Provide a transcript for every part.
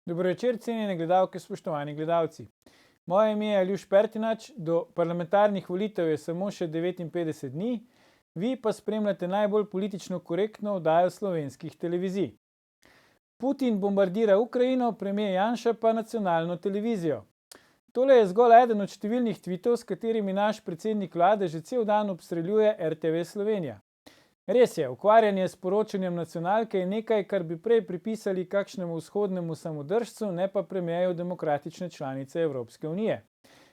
Dobro večer, cenjene gledalke, spoštovani gledalci. Moje ime je Aljuš Pertinač, do parlamentarnih volitev je samo še 59 dni, vi pa spremljate najbolj politično korektno oddajo slovenskih televizij. Putin bombardira Ukrajino, premier Janša pa nacionalno televizijo. Tole je zgolj eden od številnih tvitov, s katerimi naš predsednik vlade že cel dan obstreljuje RTV Slovenija. Res je, ukvarjanje s poročanjem nacionalke je nekaj, kar bi prej pripisali kakšnemu vzhodnemu samodržcu, ne pa premierju demokratične članice Evropske unije.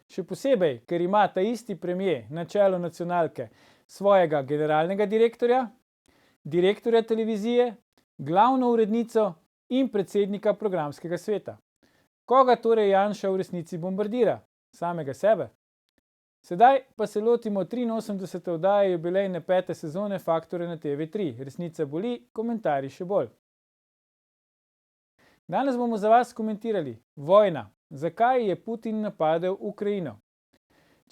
Še posebej, ker ima ta isti premier na čelu nacionalke svojega generalnega direktorja, direktorja televizije, glavno urednico in predsednika programskega sveta. Koga torej Janša v resnici bombardira? Samega sebe? Sedaj pa se lotimo 83. oddaje jubilejne 5. sezone Faktorja na TV3. Resnica boli, komentarji še bolj. Danes bomo za vas komentirali vojna. Zakaj je Putin napadel Ukrajino?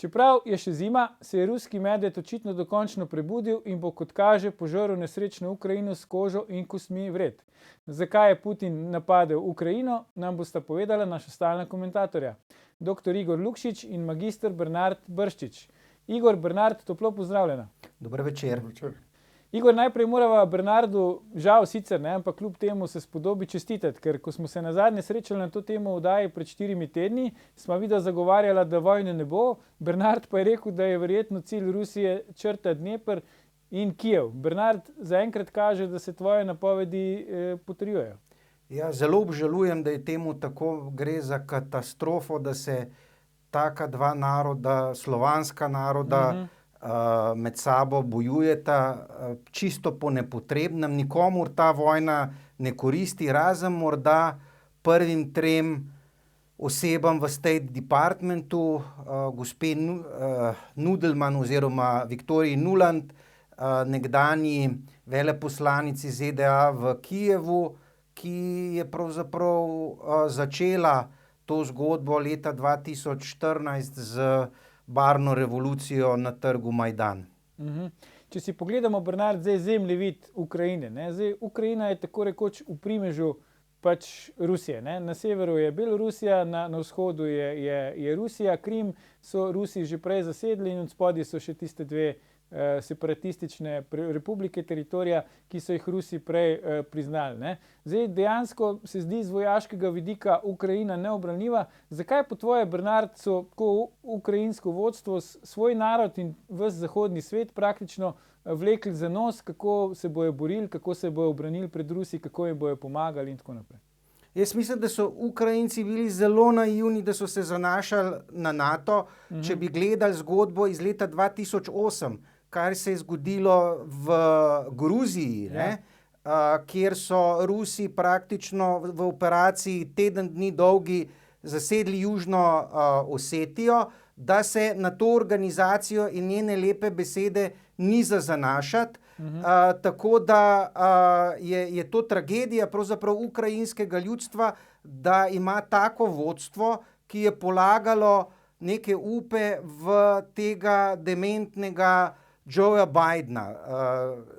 Čeprav je še zima, se je ruski medved očitno dokončno prebudil in bo, kot kaže, požrl nesrečno Ukrajino s kožo in kostmi vred. Zakaj je Putin napadel Ukrajino, nam bosta povedala naša stalna komentatorja, dr. Igor Lukšič in magister Bernard Brščič. Igor, Bernard, toplo pozdravljena. Dober večer. Igor, najprej morava Bernardu, žal sicer, ampak kljub temu se spodobi čestitati, ker ko smo se nazadnje srečali na to temo v oddaji pred 4 tedni, smo vidva zagovarjala, da vojne ne bo. Bernard pa je rekel, da je verjetno cilj Rusije črta Dnepr in Kijev. Bernard, zaenkrat kaže, da se tvoje napovedi potrjujejo. Ja, zelo obžalujem, da je temu tako, gre za katastrofo, da se taka dva naroda, slovanska naroda, med sabo bojujeta čisto po nepotrebnem. Nikomur ta vojna ne koristi, razen morda prvim 3 osebam v State Departmentu, gospe Nudelman oziroma Viktoriji Nuland, nekdanji veleposlanici ZDA v Kijevu, ki je pravzaprav začela to zgodbo leta 2014 z barvno revolucijo na trgu Majdan. Če si pogledamo, Bernard, zdaj zemljevid Ukrajine. Zdaj, Ukrajina je tako rekoč v primežu pač Rusije. Na severu je Belorusija, na vzhodu je Rusija, Krim so Rusi že prej zasedli in od spodaj so še tiste 2 separatistične republike teritorija, ki so jih Rusi prej priznali. Zdaj, dejansko se zdi z vojaškega vidika Ukrajina neobranljiva. Zakaj po tvoje, Bernard, so ukrajinsko vodstvo svoj narod in ves zahodni svet praktično vlekli za nos, kako se bojo borili, kako se bojo obranili pred Rusi, kako jim bojo pomagali in tako naprej? Jaz mislim, da so Ukrajinci bili zelo naivni, da so se zanašali na NATO. Če bi gledali zgodbo iz leta 2008, kar se je zgodilo v Gruziji, kjer so Rusi praktično v operaciji teden dni dolgi zasedli Južno Osetijo, da se na to organizacijo in njene lepe besede ni za zanašati. Tako da je to tragedija pravzaprav ukrajinskega ljudstva, da ima tako vodstvo, ki je polagalo neke upe v tega dementnega Joea Bidena.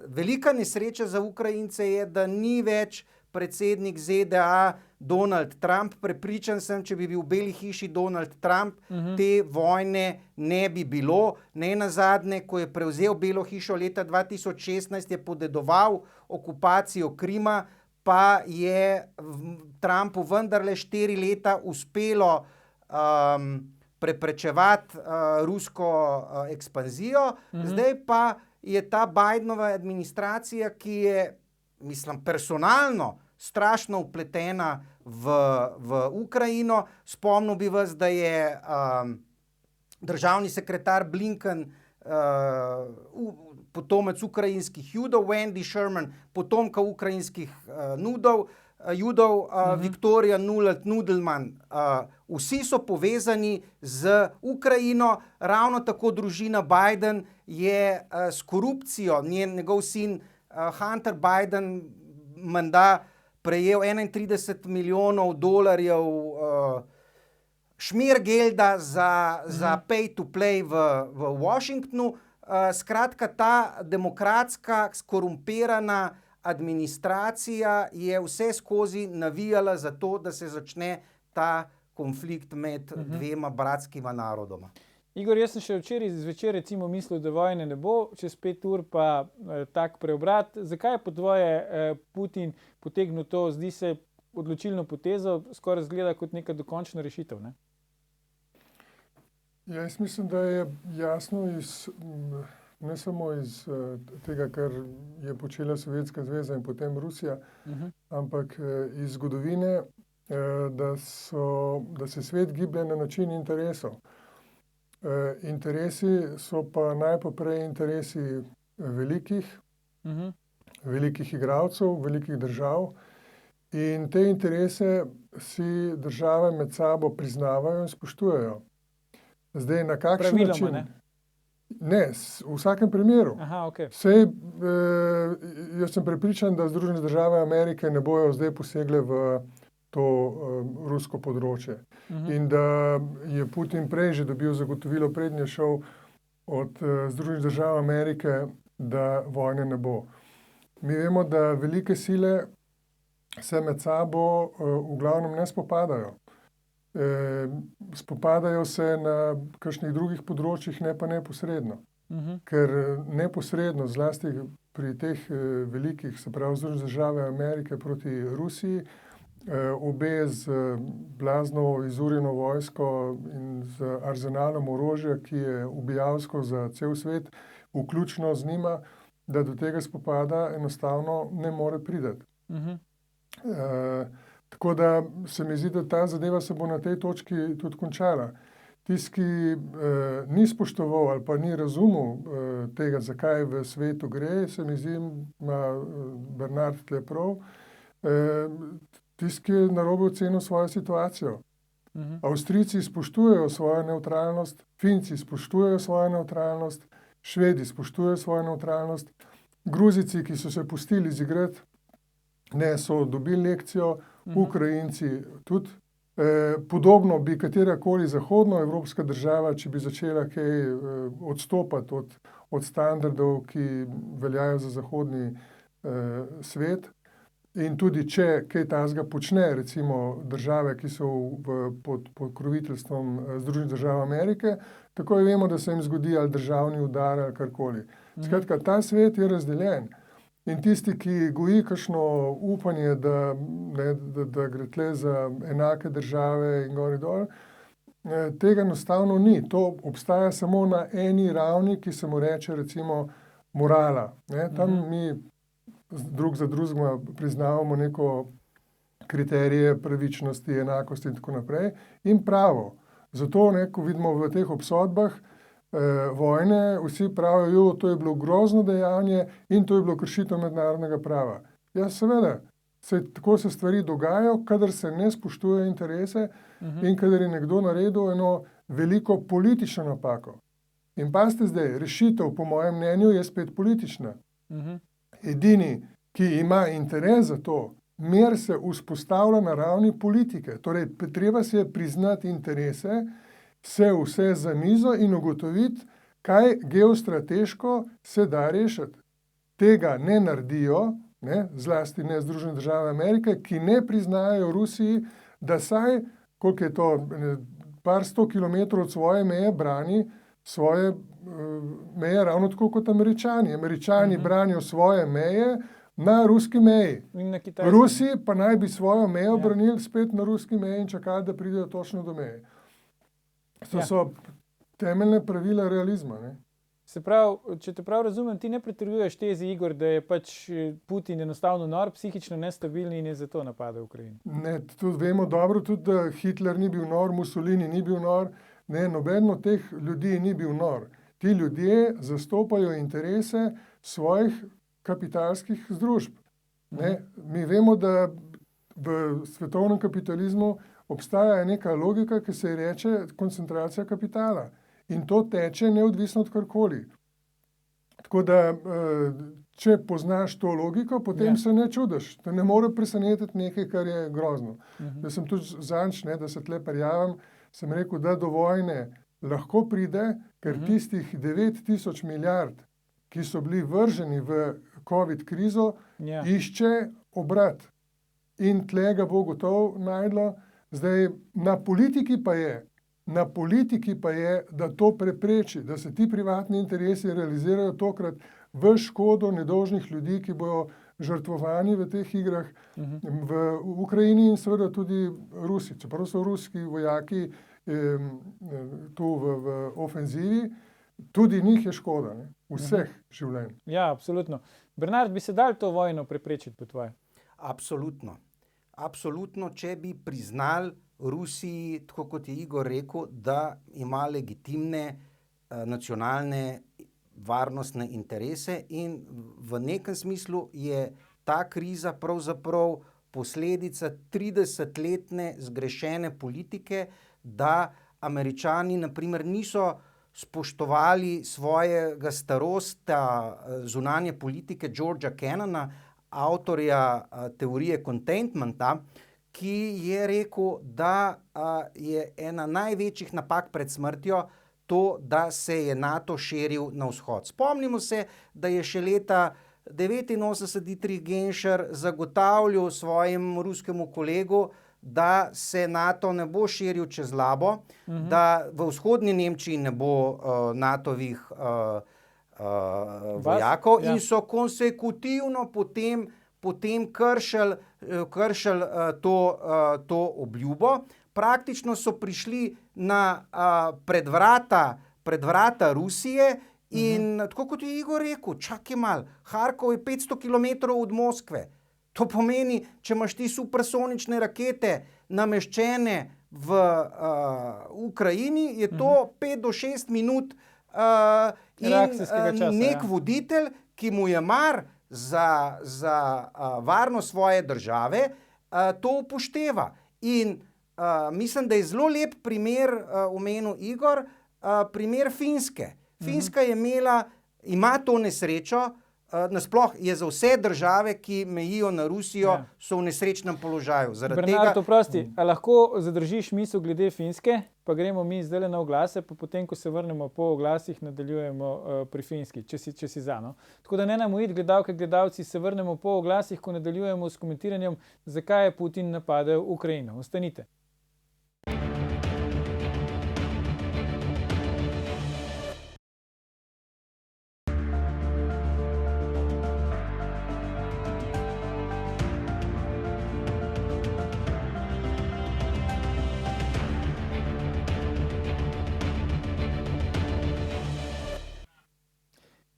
Velika nesreča za Ukrajince je, da ni več predsednik ZDA Donald Trump. Prepričan sem, če bi bil v Beli hiši Donald Trump, te vojne ne bi bilo. Nenazadnje, ko je prevzel Belo hišo leta 2016, je podedoval okupacijo Krima, pa je Trumpu vendarle 4 leta uspelo preprečevati rusko ekspanzijo. Zdaj pa je ta Bidenova administracija, ki je, mislim, personalno strašno vpletena v Ukrajino. Spomnil bi vas, da je državni sekretar Blinken potomec ukrajinskih Judov, Wendy Sherman, potomka ukrajinskih Judov, Viktorija Nudelman. Vsi so povezani z Ukrajino, ravno tako družina Biden je s korupcijo, njegov sin Hunter Biden menda prejel $31 milijonov šmirgelda za pay to play v Washingtonu. Skratka, ta demokratska, skorumpirana administracija je vse skozi navijala za to, da se začne ta konflikt med dvema bratskima narodoma. Igor, jaz sem še včeraj zvečer recimo mislil, da vojne ne bo, čez 5 ur pa tak preobrat. Zakaj je po tvoje Putin potegnil to, zdi se, odločilno potezo, skoraj zgleda kot neka dokončna rešitev, ne? Ja, jaz mislim, da je jasno ne samo iz tega, kar je počela Sovjetska zveza in potem Rusija, ampak iz zgodovine, da se svet giblje na način interesov. Interesi so pa najpoprej interesi velikih igralcev, velikih držav, in te interese si države med sabo priznavajo in spoštujejo. Zdaj, na kakšen način? Praviloma, ne? Ne, v vsakem primeru. Aha, ok. Sej, jaz sem prepričan, da Združene države Amerike ne bojo zdaj posegle v to rusko področje. In da je Putin prej že dobil zagotovilo, preden je šel od Združenih držav Amerike, da vojne ne bo. Mi vemo, da velike sile se med sabo v glavnem ne spopadajo. Spopadajo se na kakšnih drugih področjih, ne pa neposredno. Ker neposredno, zlasti pri teh velikih, se pravi Združene države Amerike proti Rusiji, obe z blazno izurjeno vojsko in z arzenalom orožja, ki je ubijalsko za cel svet, vključno z njima, da do tega spopada enostavno ne more priti. Tako da se mi zdi, da ta zadeva se bo na tej točki tudi končala. Tisti, ki ni spoštoval ali pa ni razumel tega, zakaj v svetu gre, se mi zdi, ima Bernard tle prav, tisti, ki je narobe ocenil svojo situacijo. Avstrijci spoštujejo svojo nevtralnost, Finci spoštujejo svojo nevtralnost, Švedi spoštujejo svojo nevtralnost, Gruzijci, ki so se pustili izigrati, ne, so dobili lekcijo, Ukrajinci tudi. Podobno bi katerakoli zahodnoevropska država, če bi začela kaj odstopati od standardov, ki veljajo za zahodni svet. In tudi če kaj takega počne, recimo države, ki so pod pokroviteljstvom Združenih držav Amerike, takoj vemo, da se jim zgodi ali državni udar ali karkoli. Skratka, ta svet je razdeljen. In tisti, ki goji kakšno upanje, da gre tle za enake države in gor in dol, tega enostavno ni. To obstaja samo na eni ravni, ki se mu reče recimo morala. Tam mi drug za drugega priznavamo neko kriterije pravičnosti, enakosti in tako naprej. In pravo. Zato, ko vidimo v teh obsodbah vojne, vsi pravijo, to je bilo grozno dejanje in to je bilo kršitev mednarodnega prava. Ja, seveda, tako se stvari dogajajo, kadar se ne spoštuje interese in kadar je nekdo naredil eno veliko politično napako. In pazite zdaj, rešitev, po mojem mnenju, je spet politična. Edini, ki ima interes za to, mir se vzpostavlja na ravni politike. Torej, treba si je priznati interese, se vse za mizo in ugotoviti, kaj geostrateško se da rešiti. Tega ne naredijo, zlasti ne Združene države Amerike, ki ne priznajo Rusiji, da saj, koliko je to, par 100 kilometrov od svoje meje brani svoje meje ravno tako kot Američani. Američani branijo svoje meje na ruski meji. Rusi pa naj bi svojo mejo branili spet na ruski meji in čakali, da pridejo točno do meje. To so temeljne pravila realizma. Se pravi, če te prav razumem, ti ne pretrjuješ tezi, Igor, da je pač Putin enostavno nor, psihično nestabilni in je zato napadel Ukrajino. Ne, tudi vemo dobro, tudi da Hitler ni bil nor, Mussolini ni bil nor, ne, noben od teh ljudi ni bil nor. Ti ljudje zastopajo interese svojih kapitalskih združb. Mi vemo, da v svetovnem kapitalizmu obstaja neka logika, ki se reče koncentracija kapitala. In to teče neodvisno od karkoli. Tako da, če poznaš to logiko, potem se ne čudiš. Te ne more presenetiti nekaj, kar je grozno. Jaz sem tudi zadnjič, da se tle prijavim, sem rekel, da do vojne lahko pride, ker tistih 9000 milijard ki so bili vrženi v COVID krizo, Ja. išče obrat. In tle ga bo gotovo najdlo. Zdaj, na politiki pa je, da to prepreči, da se ti privatni interesi realizirajo tokrat v škodo nedolžnih ljudi, ki bojo žrtvovani v teh igrah v Ukrajini in seveda tudi Rusi. Čeprav so ruski vojaki tu v ofenzivi, tudi njih je škoda, ne? Vseh življenj. Ja, absolutno. Bernard, bi se dal to vojno preprečiti po tvoje? Absolutno. Absolutno, če bi priznali Rusiji, tako kot je Igor rekel, da ima legitimne nacionalne varnostne interese in v nekem smislu je ta kriza pravzaprav posledica 30-letne zgrešene politike, da Američani naprimer niso spoštovali svojega starosta zunanje politike Georgea Kennana, avtorja teorije containmenta, ki je rekel, da je ena največjih napak pred smrtjo to, da se je NATO širil na vzhod. Spomnimo se, da je še leta 1989 Dietrich Genscher zagotavljal svojemu ruskemu kolegu, da se NATO ne bo širil čez Labo, da v vzhodni Nemčiji ne bo NATO-vih vojakov in so konsekutivno potem kršili to obljubo. Praktično so prišli na pred vrata Rusije in tako kot je Igor rekel, čakaj malo, Harkov je 500 km od Moskve. To pomeni, če imaš ti supersonične rakete nameščene v Ukrajini, je to 5 do 6 minut in nek voditelj, ki mu je mar za varnost svoje države, to upošteva. In mislim, da je zelo lep primer omenil Igor, primer Finske. Finska ima to nesrečo, nasploh je za vse države, ki mejijo na Rusijo, so v nesrečnem položaju. Bernard, oprosti, a lahko zadržiš misel glede Finske, pa gremo mi zdaj na oglase, pa potem, ko se vrnemo po oglasih, nadaljujemo pri Finski, če si za, no? Tako da ne nam ujeti, gledalke, gledalci, se vrnemo po oglasih, ko nadaljujemo s komentiranjem, zakaj je Putin napadel Ukrajino. Ostanite.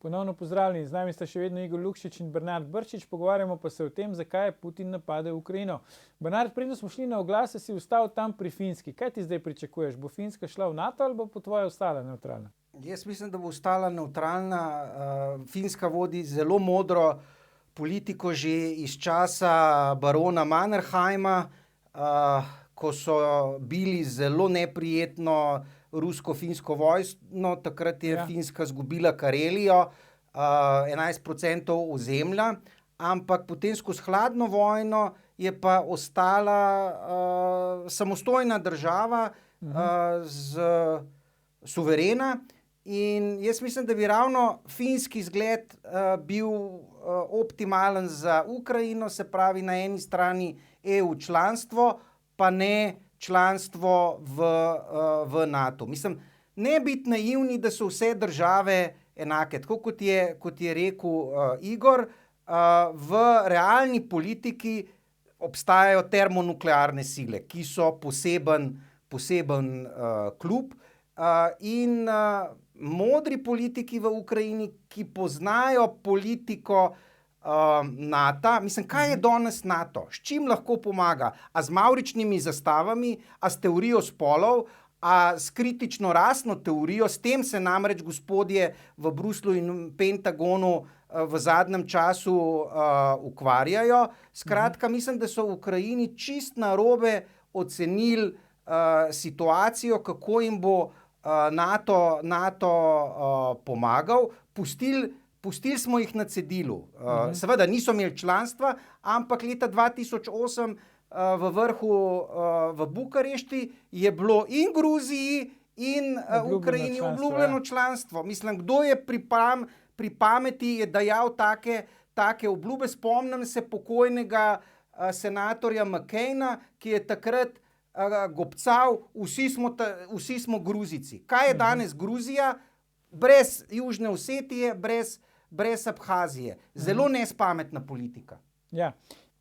Ponovno pozdravljeni, z nami sta še vedno Igor Lukšič in Bernard Brčič, pogovarjamo pa se o tem, zakaj je Putin napadel Ukrajino. Bernard, preden smo šli na oglase, si ostal tam pri Finski. Kaj ti zdaj pričakuješ? Bo Finska šla v NATO ali bo po tvoje ostala nevtralna? Jaz mislim, da bo ostala nevtralna. Finska vodi zelo modro politiko že iz časa barona Mannerheima, ko so bili zelo neprijetno rusko-finsko vojno, takrat je Finska izgubila Karelijo, 11% ozemlja, ampak potem skozi hladno vojno je pa ostala samostojna država, suverena, in jaz mislim, da bi ravno finski zgled bil optimalen za Ukrajino, se pravi na eni strani EU članstvo, pa ne članstvo v NATO. Mislim, ne biti naivni, da so vse države enake. Tako kot je rekel Igor, v realni politiki obstajajo termonuklearne sile, ki so poseben klub in modri politiki v Ukrajini, ki poznajo politiko NATO. Mislim, kaj je danes NATO? S čim lahko pomaga? A z mavričnimi zastavami, a s teorijo spolov, a s kritično rasno teorijo? S tem se namreč gospodje v Bruslju in Pentagonu v zadnjem času ukvarjajo. Skratka, mislim, da so v Ukrajini čist narobe ocenili situacijo, kako jim bo NATO pomagal. Pustili smo jih na cedilu. Seveda niso imeli članstva, ampak leta 2008 v vrhu v Bukarešti je bilo in Gruziji in Ukrajini obljubljeno članstvo. Mislim, kdo je pri pameti je dajal take obljube. Spomnim se pokojnega senatorja McCaina, ki je takrat gobcal, vsi smo Gruzici. Kaj je danes Gruzija? Brez Južne Osetije, brez Abhazije. Zelo nespametna politika. Ja.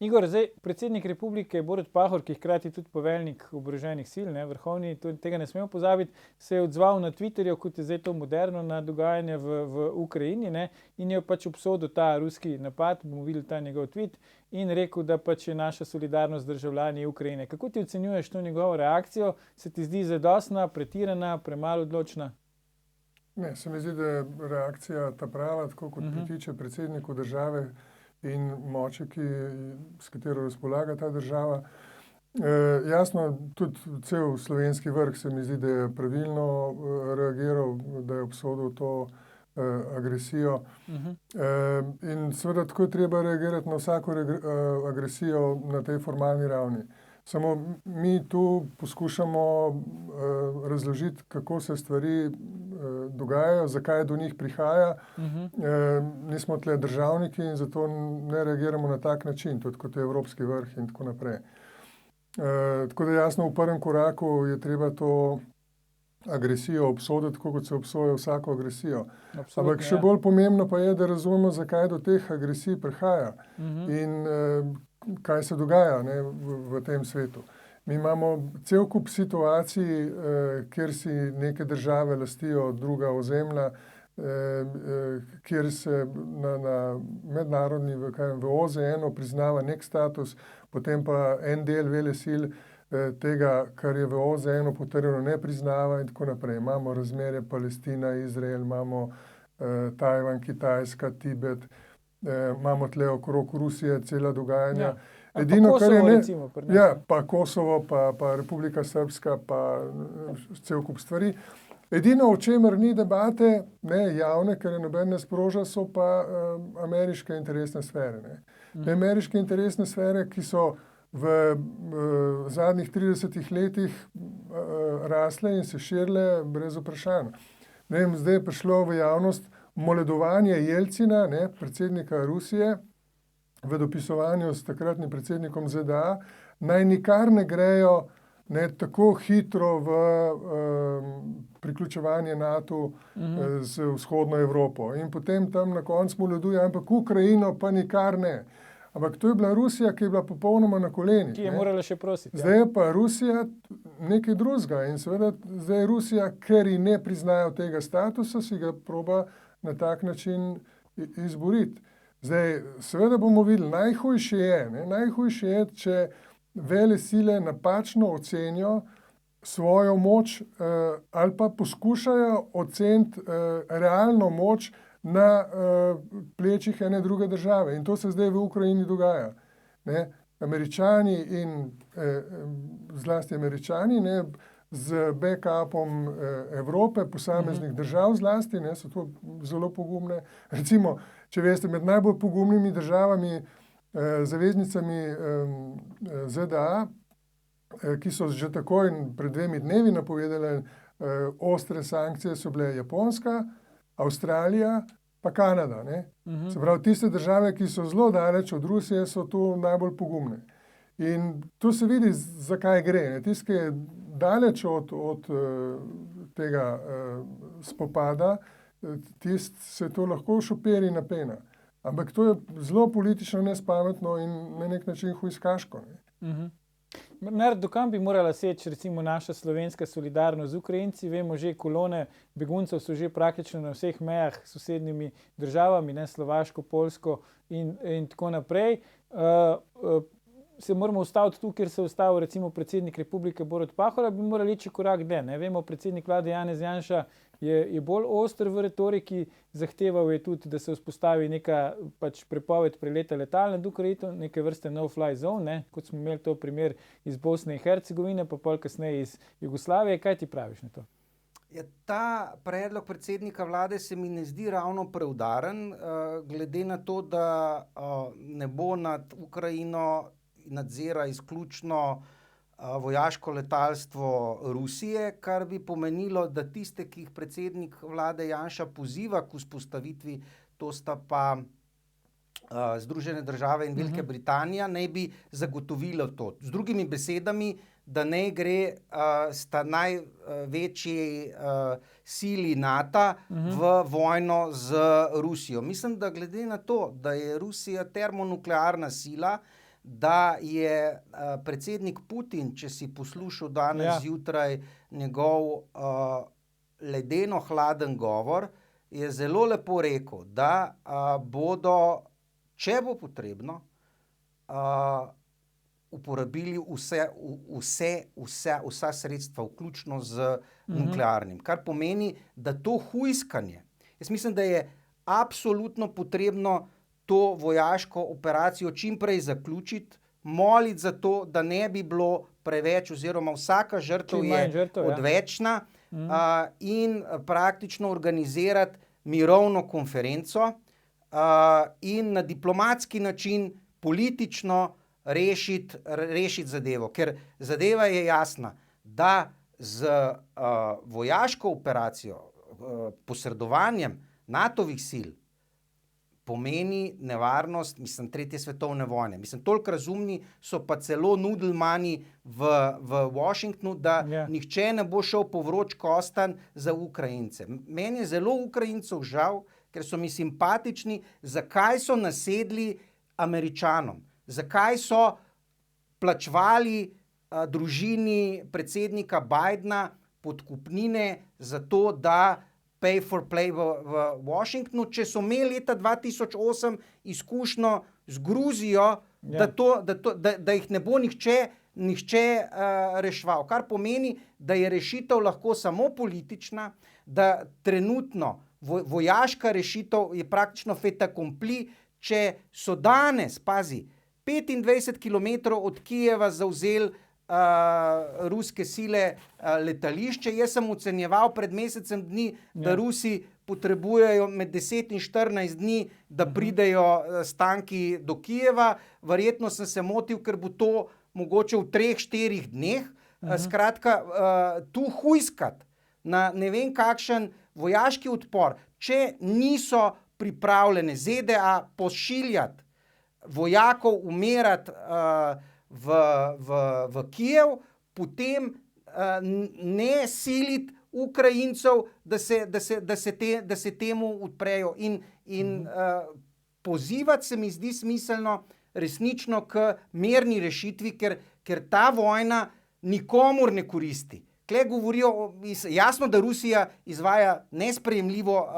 Igor, zdaj predsednik republike Borut Pahor, ki je hkrati tudi poveljnik oboroženih sil, vrhovni, tega ne smemo pozabiti, se je odzval na Twitterju, kot je zdaj to moderno, na dogajanje v Ukrajini, in je pač obsodil ta ruski napad, bomo videli ta njegov tweet, in rekel, da pač je naša solidarnost z državljani Ukrajine. Kako ti ocenjuješ to njegovo reakcijo? Se ti zdi zadostna, pretirana, premalo odločna? Ne, se mi zdi, da je reakcija ta prava, tako kot pritiče predsedniku države in moči, s katero razpolaga ta država. Jasno, tudi cel slovenski vrh se mi zdi, da je pravilno reagiral, da je obsodil to agresijo. In seveda tako je treba reagirati na vsako agresijo na tej formalni ravni. Samo mi tu poskušamo razložiti, kako se stvari dogajajo, zakaj do njih prihaja. Nismo tle državniki in zato ne reagiramo na tak način, tudi kot je Evropski vrh in tako naprej. Tako da jasno, v prvem koraku je treba to agresijo obsoditi, tako kot se obsoja vsako agresijo. Ampak še bolj pomembno pa je, da razumemo, zakaj do teh agresij prihaja in kaj se dogaja v tem svetu. Mi imamo cel kup situacij, kjer si neke države lastijo druga ozemlja, kjer se na mednarodni, v OZN priznava nek status, potem pa en del velesil tega, kar je v OZN potrjeno, ne priznava in tako naprej. Imamo razmerje Palestina, Izrael, imamo Tajvan, Kitajska, Tibet, imamo tle okrog Rusije cela dogajanja. Edino, kar je recimo, pa Kosovo, pa Republika Srpska, pa cel kup stvari. Edino, o čemer ni debate, javne, ker je noben ne sproža, so pa ameriške interesne sfere. Ameriške interesne sfere, ki so v zadnjih 30 letih rasle in se širile brez vprašanj. Zdaj je prišlo v javnost moledovanje Jelcina, predsednika Rusije, v dopisovanju s takratnim predsednikom ZDA, naj nikar ne grejo tako hitro v priključevanje NATO z vzhodno Evropo. In potem tam na koncu moleduje, ampak Ukrajino pa nikar ne. Ampak to je bila Rusija, ki je bila popolnoma na kolenih. Ki je morala še prositi. Zdaj je pa Rusija nekaj drugega in seveda zdaj je Rusija, ker ji ne priznajo tega statusa, si ga proba na tak način izboriti. Zdaj, seveda bomo videli, najhujše je, če vele sile napačno ocenijo svojo moč ali pa poskušajo oceniti realno moč na plečih ene druge države. In to se zdaj v Ukrajini dogaja. Američani in zlasti Američani z backupom Evrope, posameznih držav zlasti, so to zelo pogumne. Recimo, če veste, med najbolj pogumnimi državami, zaveznicami ZDA, ki so že takoj pred 2 dnevi napovedali ostre sankcije, so bile Japonska, Avstralija pa Kanada. Se pravi, tiste države, ki so zelo daleč od Rusije, so tu najbolj pogumne. In tu se vidi, zakaj gre. Tisti, ki je daleč od tega spopada, tisti se to lahko šoperi na pena. Ampak to je zelo politično nespametno in na nek način hujskaško. Do kam bi morala seči recimo naša slovenska solidarnost z Ukrajinci? Vemo že, kolone beguncev so že praktično na vseh mejah s sosednjimi državami, Slovaško, Poljsko in tako naprej. Se moramo ustaviti tu, kjer se je ustavil recimo predsednik republike Borut Pahor, bi morali ići korak dlje. Vemo, predsednik vlade Janez Janša je bolj oster v retoriki, zahteval je tudi, da se vzpostavi neka prepoved preleta letal nad Ukrajino, neke vrste no-fly zone, kot smo imeli to primer iz Bosne in Hercegovine, pa pol kasneje iz Jugoslavije. Kaj ti praviš na to? Ta predlog predsednika vlade se mi ne zdi ravno preudaren, glede na to, da ne bo nad Ukrajino nadzira izključno vojaško letalstvo Rusije, kar bi pomenilo, da tiste, ki jih predsednik vlade Janša poziva k vzpostavitvi to sta pa Združene države in Velika Britanija, naj bi zagotovilo to. Z drugimi besedami, da ne gre sta največji sili NATO v vojno z Rusijo. Mislim, da glede na to, da je Rusija termonuklearna sila, da je predsednik Putin, če si poslušal danes zjutraj njegov ledeno hladen govor, je zelo lepo rekel, da bodo, če bo potrebno, uporabili vsa sredstva, vključno z nuklearnim. Kar pomeni, da to hujskanje, jaz mislim, da je absolutno potrebno to vojaško operacijo čim prej zaključiti, moliti za to, da ne bi bilo preveč, oziroma vsaka žrtev je odvečna, in praktično organizirati mirovno konferenco in na diplomatski način politično rešiti zadevo. Ker zadeva je jasna, da z vojaško operacijo, posredovanjem NATO-vih sil, pomeni nevarnost, mislim, 3. svetovne vojne. Mislim, toliko razumni so pa celo nudelmani v Washingtonu, da nihče ne bo šel po vroč kostan za Ukrajince. Meni je zelo Ukrajincev žal, ker so mi simpatični, zakaj so nasedli Američanom, zakaj so plačevali družini predsednika Bidna podkupnine za to, da pay for play v Washingtonu, če so imeli leta 2008 izkušnjo z Gruzijo, da jih ne bo nihče reševal. Kar pomeni, da je rešitev lahko samo politična, da trenutno vojaška rešitev je praktično fait accompli, če so danes, pazi, 25 kilometrov od Kijeva zavzeli ruske sile letališče. Jaz sem ocenjeval pred mesecem dni, da Rusi potrebujejo med 10 in 14 dni, da pridejo s tanki do Kijeva. Verjetno sem se motil, ker bo to mogoče v 3-4 dneh. Skratka, tu hujskat na ne vem kakšen vojaški odpor, če niso pripravljene ZDA pošiljati vojakov, umirati v Kijev, potem ne siliti Ukrajincev, da se temu odprejo. In pozivati se mi zdi smiselno resnično k mirni rešitvi, ker ta vojna nikomur ne koristi. Tle govorijo, jasno, da Rusija izvaja nesprejemljivo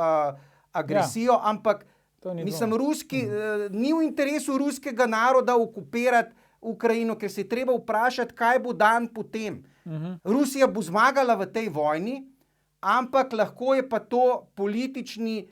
agresijo, ampak mislim, ni v interesu ruskega naroda okupirati Ukrajino, ker se je treba vprašati, kaj bo dan potem. Rusija bo zmagala v tej vojni, ampak lahko je pa to politični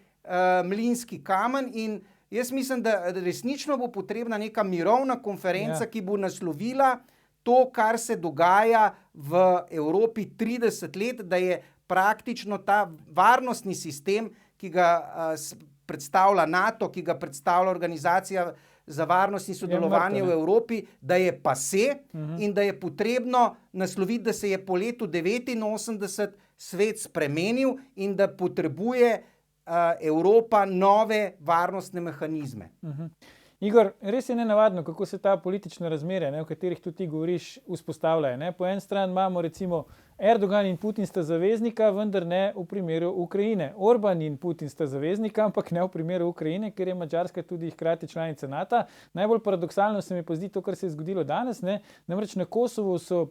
mlinski kamen in jaz mislim, da resnično bo potrebna neka mirovna konferenca, ki bo naslovila to, kar se dogaja v Evropi 30 let, da je praktično ta varnostni sistem, ki ga predstavlja NATO, ki ga predstavlja Organizacija za varnost in sodelovanje v Evropi, da je pase in da je potrebno nasloviti, da se je po letu 1989 svet spremenil in da potrebuje Evropa nove varnostne mehanizme. Igor, res je nenavadno, kako se ta politična razmerja, o katerih tudi ti govoriš, vzpostavljajo. Po eni strani imamo recimo Erdogan in Putin sta zaveznika, vendar ne v primeru Ukrajine. Orban in Putin sta zaveznika, ampak ne v primeru Ukrajine, ker je Madžarska tudi hkrati članica NATO. Najbolj paradoksalno se mi pa zdi to, kar se je zgodilo danes. Namreč na Kosovu so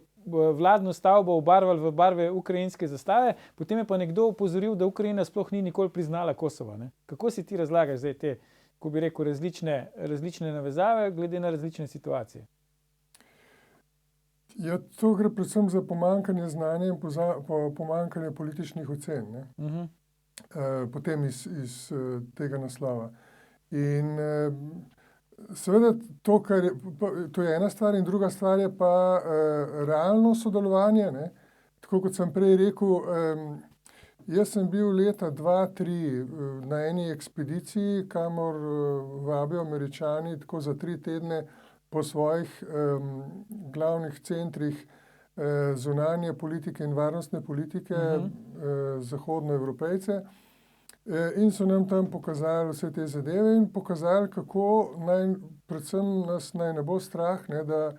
vladno stavbo obarvali v barve ukrajinske zastave, potem je pa nekdo opozoril, da Ukrajina sploh ni nikoli priznala Kosova. Kako si ti razlagaš zdaj te, ko bi rekel, različne navezave glede na različne situacije? Ja, to gre predvsem za pomanjkanje znanja in pomanjkanje političnih ocen. Potem iz tega naslova. In seveda to je ena stvar in druga stvar je pa realno sodelovanje. Tako kot sem prej rekel, jaz sem bil leta 2003 na eni ekspediciji, kamor vabijo Američani tako za 3 tedne po svojih glavnih centrih zunanje politike in varnostne politike zahodnoevropejce. in so nam tam pokazali vse te zadeve in pokazali, kako predvsem nas naj ne bo strah, ne, da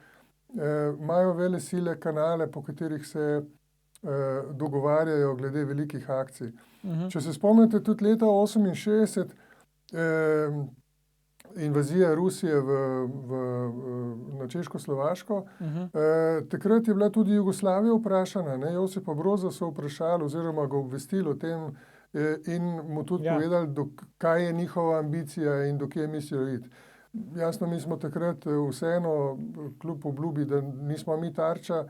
imajo vele sile kanale, po katerih se dogovarjajo glede velikih akcij. Če se spomnite, tudi leta 1968, invazija Rusije na Češko-Slovaško, takrat je bila tudi Jugoslavija vprašana, ne, Josipa Broza so vprašali oziroma ga obvestili o tem in mu tudi povedali, kaj je njihova ambicija in do kje mislijo iti. Jasno, mi smo takrat vseeno, kljub obljubi, da nismo mi tarča,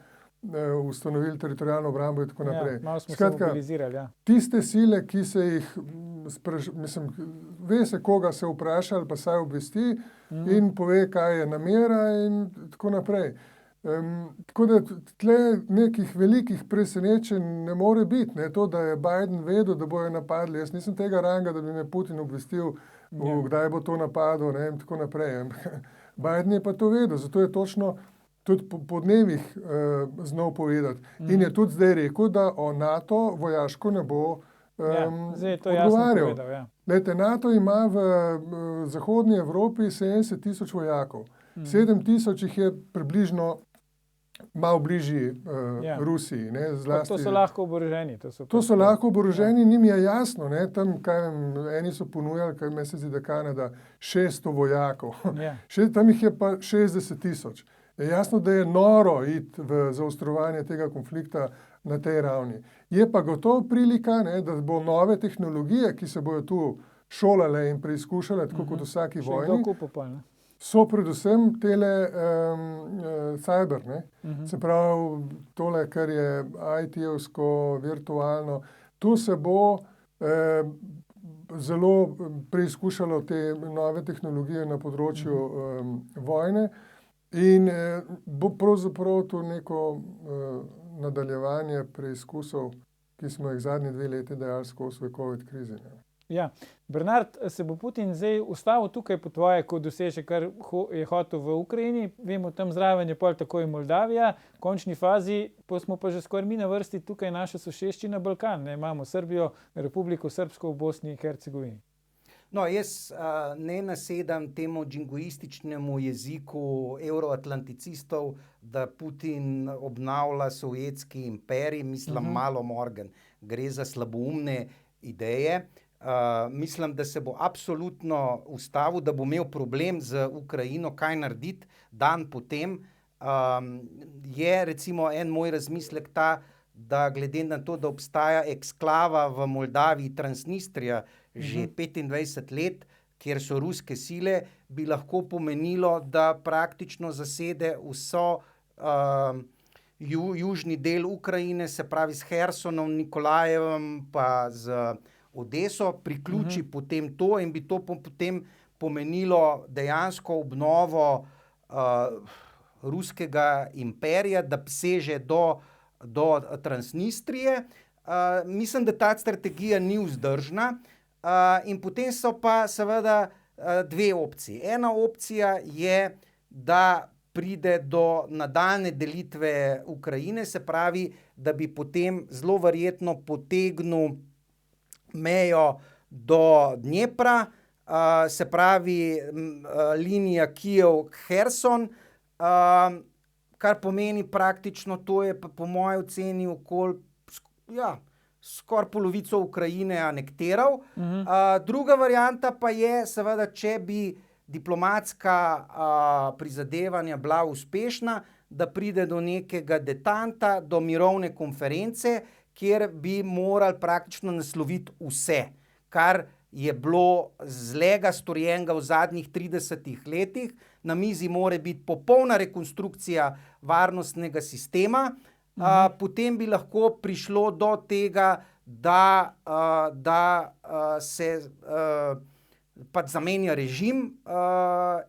ustanovili teritorialno obrambo in tako naprej. Malo smo se mobilizirali, ja. Tiste sile, ki se jih, ve se, koga se vpraša ali pa saj obvesti in pove, kaj je namera in tako naprej. Tako da tle nekih velikih presenečenj ne more biti, ne, to, da je Biden vedel, da bojo napadli. Jaz nisem tega ranga, da bi me Putin obvestil, kdaj bo to napadel, ne, in tako naprej. Biden je pa to vedel, zato je točno tudi po dnevih znal povedati. In je tudi zdaj rekel, da o NATO vojaško ne bo odgovarjal. Glejte, NATO ima v zahodnji Evropi 70,000 vojakov. 7,000 jih je približno malo bližji Rusiji. Ne, zlasti, to so lahko oboroženi. To so lahko oboroženi, njim je jasno. Ne, tam, eni so ponujali, kaj me se zdi, da Kanada, 600 vojakov. Tam jih je pa 60,000. Je jasno, da je noro iti v zaostrovanje tega konflikta na tej ravni. Je pa gotovo prilika, ne, da bo nove tehnologije, ki se bojo tu šolale in preizkušale, tako kot v vsaki vojni, so predvsem tele cyber, ne. Se pravi, tole, kar je IT-evsko, virtualno, tu se bo zelo preizkušalo te nove tehnologije na področju vojne. In bo pravzaprav to neko nadaljevanje preizkusov, ki smo jih zadnji 2 leti dejansko v COVID krizi. Ja. Bernard, se bo Putin zdaj ustavil tukaj po tvoje, ko doseže, kar je hotel v Ukrajini? Vemo, tam zraven je pol tako in Moldavija, v končni fazi pa smo pa že skoraj mi na vrsti tukaj naša soseščina Balkan. Ne? Imamo Srbijo, Republiko Srpsko v Bosni in Hercegovini. No, jaz ne nasedam temu džingoističnemu jeziku euroatlanticistov, da Putin obnavlja sovjetski imperij, mislim malo morgen. Gre za slaboumne ideje. Mislim, da se bo absolutno ustavil, da bo imel problem z Ukrajino, kaj narediti dan potem. Je recimo en moj razmislek ta, da glede na to, da obstaja eksklava v Moldaviji, Transnistrija, že 25 let, kjer so ruske sile, bi lahko pomenilo, da praktično zasede vso južni del Ukrajine, se pravi s Hersonom, Nikolajevem pa z Odeso, priključi potem to in bi to potem pomenilo dejansko obnovo ruskega imperija, da seže do Transnistrije. Mislim, da ta strategija ni vzdržna. In potem so pa seveda 2 opcije. Ena opcija je, da pride do nadaljne delitve Ukrajine, se pravi, da bi potem zelo verjetno potegnil mejo do Dnjepra, se pravi linija Kijev-Herson, kar pomeni praktično, to je po moji oceni okoli, skoraj polovico Ukrajine anektiral. Druga varianta pa je, seveda, če bi diplomatska prizadevanja bila uspešna, da pride do nekega detanta, do mirovne konference, kjer bi morali praktično nasloviti vse, kar je bilo zlega storjenega v zadnjih 30 letih. Na mizi mora biti popolna rekonstrukcija varnostnega sistema. Potem bi lahko prišlo do tega, da se pač zamenja režim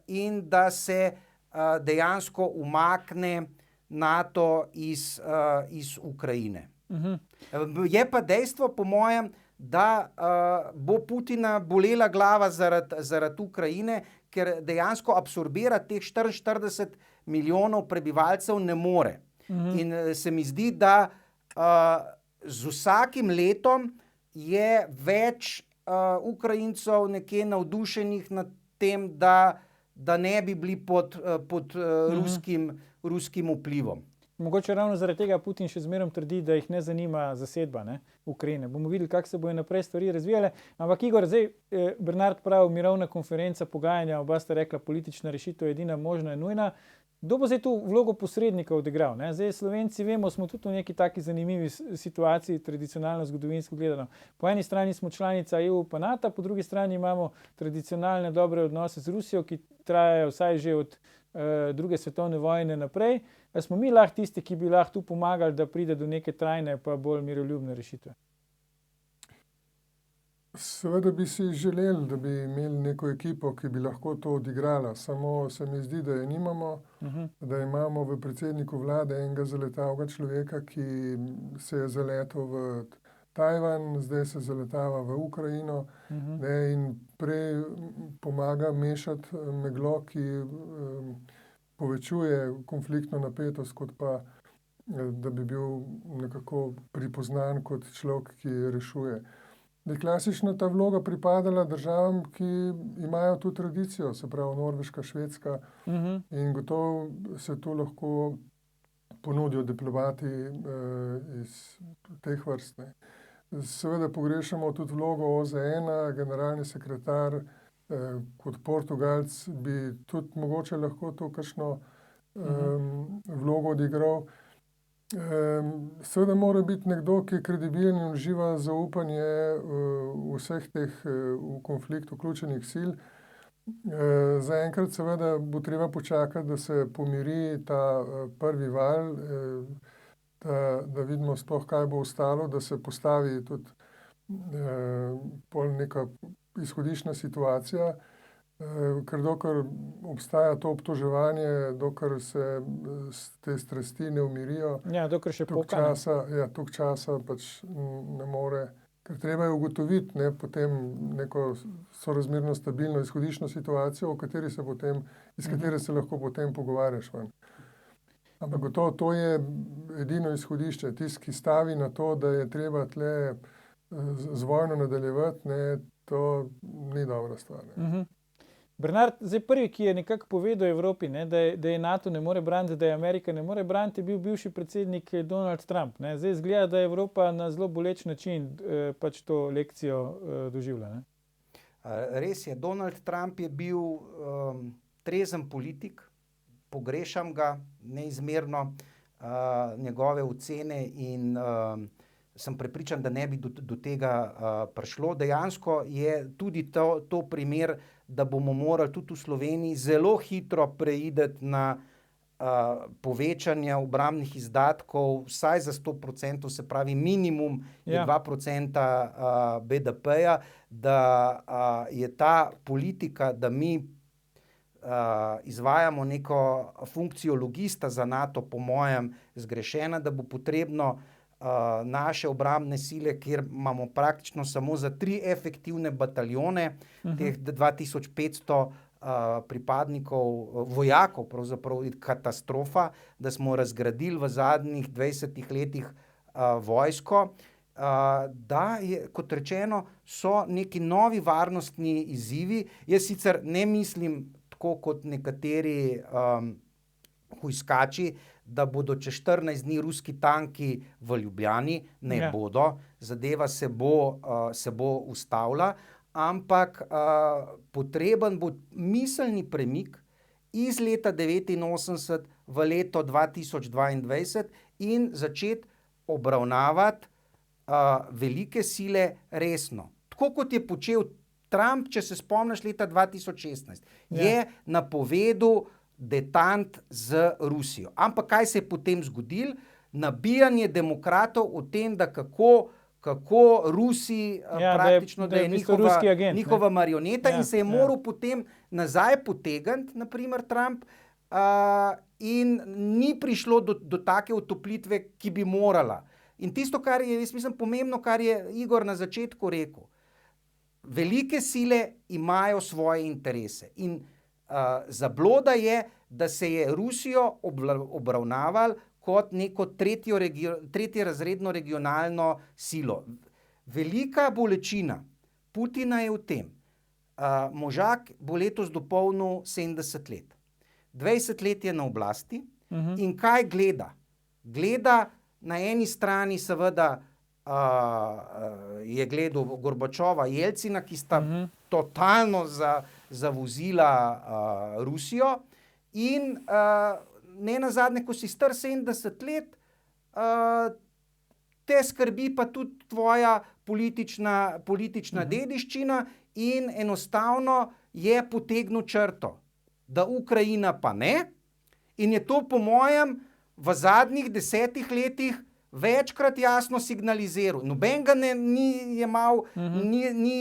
in da se dejansko umakne NATO iz Ukrajine. Je pa dejstvo, po mojem, da bo Putina bolela glava zaradi Ukrajine, ker dejansko absorbira teh 44 milijonov prebivalcev ne more. In se mi zdi, da z vsakim letom je več Ukrajincev nekje navdušenih nad tem, da ne bi bili pod ruskim vplivom. Mogoče ravno zaradi tega Putin še zmeraj trdi, da jih ne zanima zasedba Ukrajine. Bomo videli, kako se bojo naprej stvari razvijale. Ampak Igor, zdaj Bernard pravi, mirovna konferenca, pogajanja, oba sta rekla, politična rešitev je edina možna in nujna. Kdo bo zdaj tu vlogo posrednika odigral? Zdaj Slovenci vemo, smo tudi v neki taki zanimivi situaciji, tradicionalno zgodovinsko gledano. Po eni strani smo članica EU pa NATO, po drugi strani imamo tradicionalne dobre odnose z Rusijo, ki trajajo vsaj že od druge svetovne vojne naprej. Smo mi lahko tisti, ki bi lahko tu pomagali, da pride do neke trajne pa bolj miroljubne rešitve? Seveda bi si želeli, da bi imeli neko ekipo, ki bi lahko to odigrala. Samo se mi zdi, da je nimamo, da imamo v predsedniku vlade enega zaletavega človeka, ki se je zaletel v Tajvan, zdaj se zaletava v Ukrajino, in prej pomaga mešati meglo, ki povečuje konfliktno napetost, kot pa da bi bil nekako pripoznan kot človek, ki rešuje. Da je klasično ta vloga pripadala državam, ki imajo tu tradicijo, se pravi Norveška, Švedska, in gotovo se tu lahko ponudijo diplomati iz teh vrst. Seveda pogrešamo tudi vlogo OZN, generalni sekretar kot Portugalc bi tudi mogoče lahko to kakšno vlogo odigral. Seveda mora biti nekdo, ki je kredibilen in uživa zaupanje vseh teh v konflikt vključenih sil. Zaenkrat seveda bo treba počakati, da se pomiri ta prvi val, da vidimo sploh, kaj bo ostalo, da se postavi tudi pol neka izhodiščna situacija, ker dokler obstaja to obtoževanje, dokler se te strasti ne umirijo, dokler še toliko časa pač ne more, ker treba je ugotoviti potem neko sorazmerno stabilno izhodiščno situacijo, iz katere se lahko potem pogovarjaš ven. Ampak gotovo to je edino izhodišče, tisti, ki stavi na to, da je treba tle z vojno nadaljevati, to ni dobra stvar. Bernard, zdaj prvi, ki je nekako povedal Evropi, da je NATO ne more braniti, da je Amerika ne more braniti, je bil bivši predsednik Donald Trump. Zdaj izgleda, da je Evropa na zelo boleč način pač to lekcijo doživlja. Res je, Donald Trump je bil trezen politik, pogrešam ga neizmerno, njegove ocene in sem prepričan, da ne bi do tega prišlo. Dejansko je tudi to primer, da bomo morali tudi v Sloveniji zelo hitro preiti na povečanje obrambnih izdatkov, vsaj za 100%, se pravi minimum je 2% BDP-ja, da je ta politika, da mi izvajamo neko funkcijo logista za NATO, po mojem, zgrešena, da bo potrebno naše obrambne sile, kjer imamo praktično samo za 3 efektivne bataljone, teh 2500 pripadnikov, vojakov, pravzaprav katastrofa, da smo razgradili v zadnjih 20 letih vojsko, da je, kot rečeno, so neki novi varnostni izzivi. Jaz sicer ne mislim, tako kot nekateri hujskači, da bodo čez 14 dni ruski tanki v Ljubljani, ne bodo, zadeva se bo ustavila, ampak potreben bo miselni premik iz leta 1989 v leto 2022 in začeti obravnavati velike sile resno. Tako kot je počel Trump, če se spomniš, leta 2016, je napovedal detant z Rusijo. Ampak kaj se je potem zgodilo? Nabijanje demokratov o tem, da kako Rusi praktično, da je njihova marioneta in se je moral potem nazaj potegniti, naprimer Trump, in ni prišlo do take utoplitve, ki bi morala. In tisto, kar je, jaz mislim, pomembno, kar je Igor na začetku rekel, velike sile imajo svoje interese in zabloda je, da se je Rusijo obravnaval kot neko tretjerazredno regionalno silo. Velika bolečina Putina je v tem. Možak bo letos dopolnil 70 let. 20 let je na oblasti in kaj gleda? Gleda na eni strani seveda je gledal Gorbačova, Jelcina, ki sta totalno zavozila Rusijo in ne nazadnje, ko si star 70 let, te skrbi pa tudi tvoja politična dediščina in enostavno je potegnil črto, da Ukrajina pa ne, in je to po mojem v zadnjih 10 letih večkrat jasno signaliziral. Noben ga ni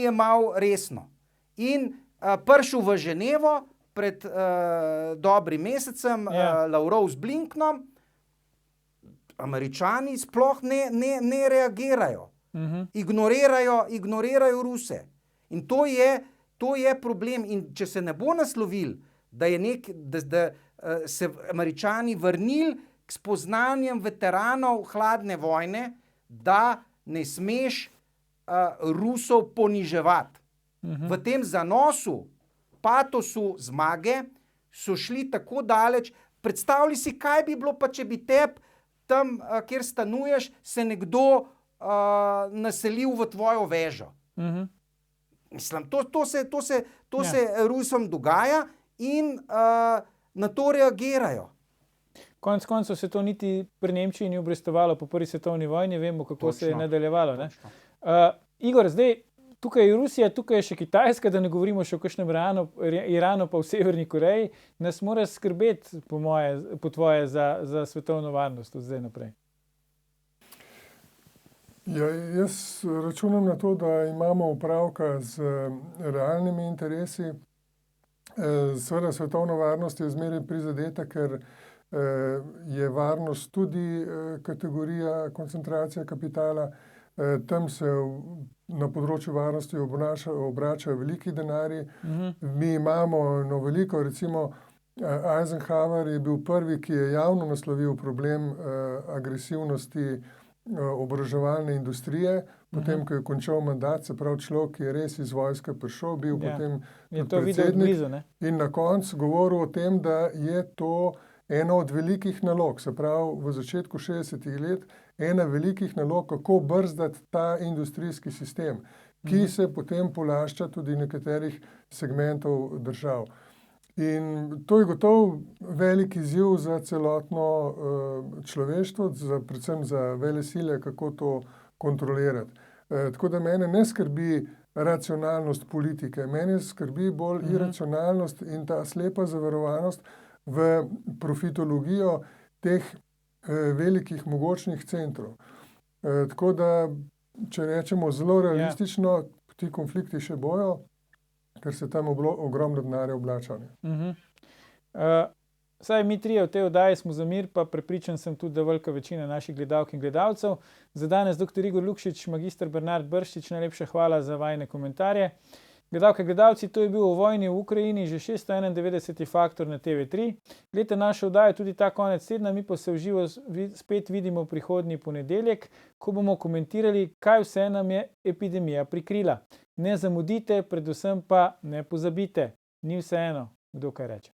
jemal resno. In prišel v Ženevo pred dobrim mesecem, Lavrov z Blinkenom, Američani sploh ne reagirajo. Ignorirajo Ruse. In to je problem. In če se ne bo naslovil, da se Američani vrnili k spoznanjem veteranov hladne vojne, da ne smeš Rusov poniževati. V tem zanosu, patosu zmage so šli tako daleč. Predstavljaj si, kaj bi bilo pa, če bi teb tam, kjer stanuješ, se nekdo naselil v tvojo vežo. Mislim, to se Rusom dogaja in na to reagirajo. Konec koncev se to niti pri Nemčiji ni obrestovalo po prvi svetovni vojni, vemo, kako se je nadaljevalo. Ne? Igor, zdaj tukaj je Rusija, tukaj je še Kitajska, da ne govorimo še o kakšnem Iranu pa v Severni Koreji, nas mora skrbeti, po tvoje, za svetovno varnost od zdaj naprej. Ja, jaz računam na to, da imamo opravka z realnimi interesi. Seveda svetovna varnost je zmeraj prizadeta, ker je varnost tudi kategorija koncentracije kapitala. Tam se na področju varnosti obračajo veliki denarji. Mi imamo veliko, recimo Eisenhower je bil prvi, ki je javno naslovil problem agresivnosti oboroževalne industrije, potem, ko je končal mandat, se pravi človek, ki je res iz vojske prišel, bil potem predsednik in na koncu govoril o tem, da je to ena od velikih nalog, se pravi v začetku 60-ih let, ena velikih nalog, kako brzdati ta industrijski sistem, ki se potem polašča tudi nekaterih segmentov držav. In to je gotovo velik izziv za celotno človeštvo, predvsem za velesile, kako to kontrolirati. Tako da mene ne skrbi racionalnost politike, mene skrbi bolj iracionalnost in ta slepa zaverovanost v profitologijo teh velikih mogočnih centrov. Tako da, če rečemo zelo realistično, ti konflikti še bojo, ker se tam ogromno denarja oblača. Saj mi trije v tej oddaji smo za mir, pa prepričan sem tudi, da velika večina naših gledalk in gledalcev. Za danes dr. Igor Lukšič, magister Bernard Brščič, najlepša hvala za vajine komentarje. Gledalke, gledalci, to je bil o vojni v Ukrajini, že 691. Faktor na TV3. Gledajte našo oddajo tudi ta konec tedna, mi pa se v živo spet vidimo prihodnji ponedeljek, ko bomo komentirali, kaj vse nam je epidemija prikrila. Ne zamudite, predvsem pa ne pozabite, ni vseeno, kdo kaj reče.